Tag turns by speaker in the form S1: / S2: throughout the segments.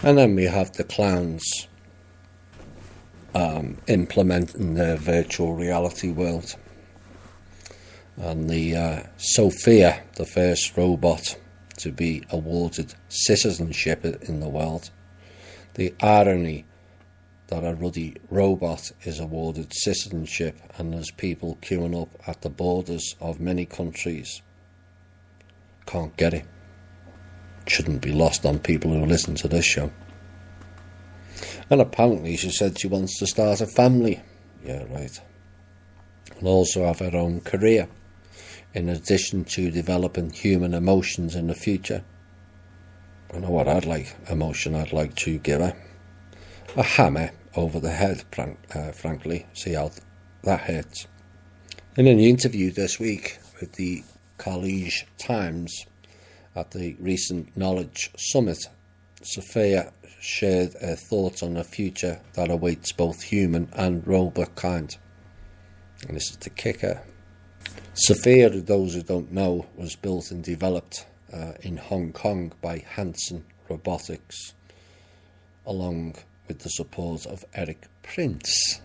S1: And then we have the clowns implementing their virtual reality world. And the Sophia, the first robot to be awarded citizenship in the world. The irony that a ruddy robot is awarded citizenship, and there's people queuing up at the borders of many countries. Can't get it. Shouldn't be lost on people who listen to this show. And apparently she said she wants to start a family. Yeah, right. And also have her own career, in addition to developing human emotions in the future. I know what I'd like, emotion I'd like to give her. A hammer over the head, frankly. See how that hurts. In an interview this week with the College Times at the recent Knowledge Summit, Sophia shared her thoughts on the future that awaits both human and robot kind. And this is the kicker. Sophia, to those who don't know, was built and developed in Hong Kong by Hanson Robotics, along with the support of Eric Prince.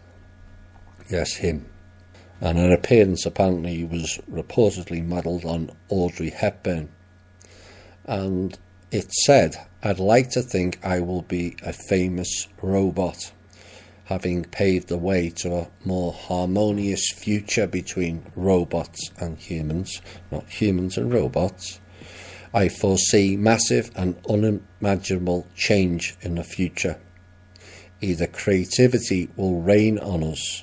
S1: Yes, him. And her appearance apparently was reportedly modelled on Audrey Hepburn. And it said, "I'd like to think I will be a famous robot, having paved the way to a more harmonious future between robots and humans, not humans and robots. I foresee massive and unimaginable change in the future. Either creativity will reign on us,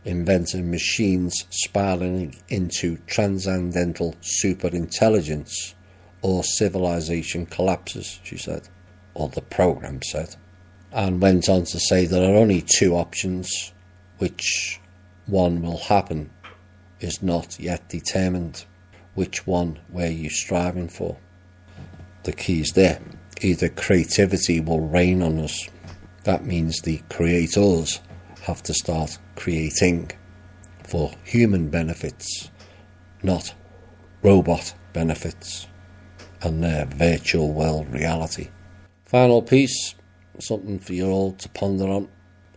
S1: inventing machines spiraling into transcendental superintelligence, or civilization collapses," she said, or the program said, and went on to say there are only two options. Which one will happen is not yet determined. Which one were you striving for? The key's there. Either creativity will reign on us. That means the creators have to start creating for human benefits, not robot benefits and their virtual world reality. Final piece, something for you all to ponder on,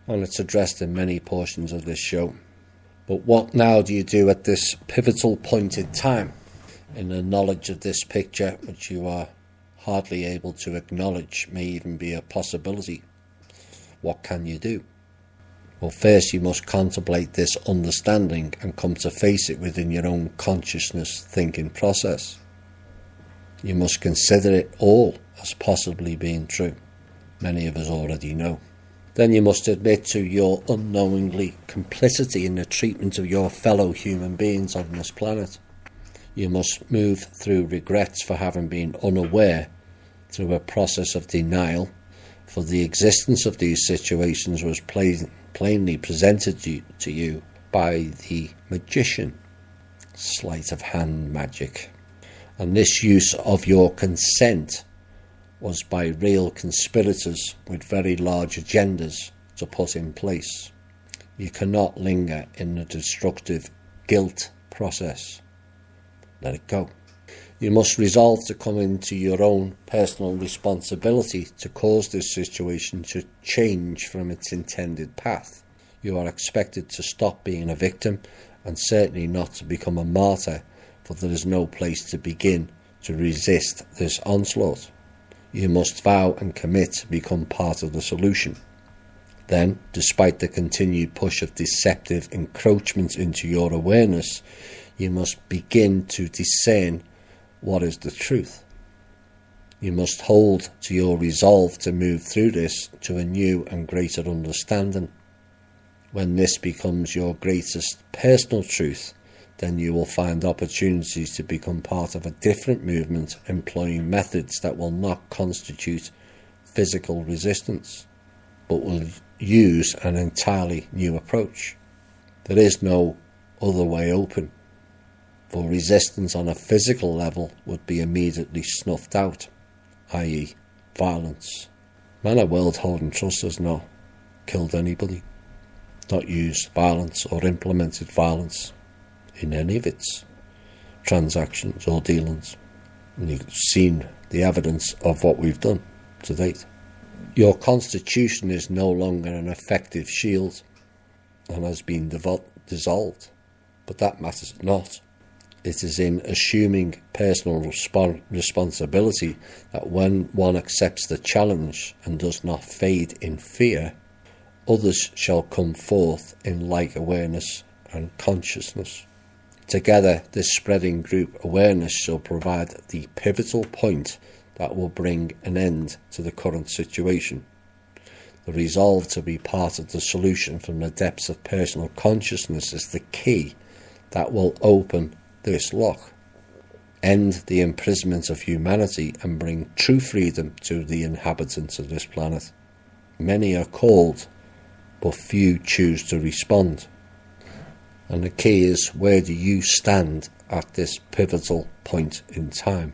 S1: and it's addressed in many portions of this show. But what now do you do at this pivotal point in time, in the knowledge of this picture, which you are hardly able to acknowledge may even be a possibility? What can you do? Well, first you must contemplate this understanding and come to face it within your own consciousness thinking process. You must consider it all as possibly being true. Many of us already know. Then you must admit to your unknowingly complicity in the treatment of your fellow human beings on this planet. You must move through regrets for having been unaware, through a process of denial, for the existence of these situations was plainly presented to you by the magician. Sleight of hand magic. And this use of your consent was by real conspirators with very large agendas to put in place. You cannot linger in the destructive guilt process. Let it go. You must resolve to come into your own personal responsibility to cause this situation to change from its intended path. You are expected to stop being a victim and certainly not to become a martyr, for there is no place to begin to resist this onslaught. You must vow and commit to become part of the solution. Then, despite the continued push of deceptive encroachment into your awareness, you must begin to discern what is the truth. You must hold to your resolve to move through this to a new and greater understanding. When this becomes your greatest personal truth, then you will find opportunities to become part of a different movement, employing methods that will not constitute physical resistance, but will use an entirely new approach. There is no other way open, for resistance on a physical level would be immediately snuffed out, i.e. violence. Manor World Holding Trust has not killed anybody, not used violence or implemented violence in any of its transactions or dealings. And you've seen the evidence of what we've done to date. Your constitution is no longer an effective shield and has been dissolved, but that matters not. It is in assuming personal responsibility that when one accepts the challenge and does not fade in fear, others shall come forth in like awareness and consciousness. Together, this spreading group awareness shall provide the pivotal point that will bring an end to the current situation. The resolve to be part of the solution from the depths of personal consciousness is the key that will open this lock, end the imprisonment of humanity, and bring true freedom to the inhabitants of this planet. Many are called, but few choose to respond. And the key is, where do you stand at this pivotal point in time?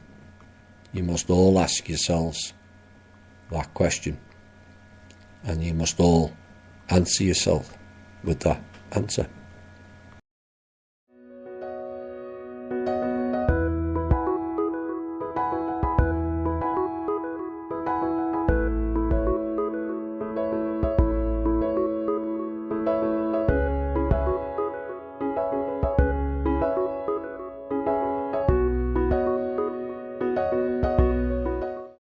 S1: You must all ask yourselves that question, and you must all answer yourself with that answer.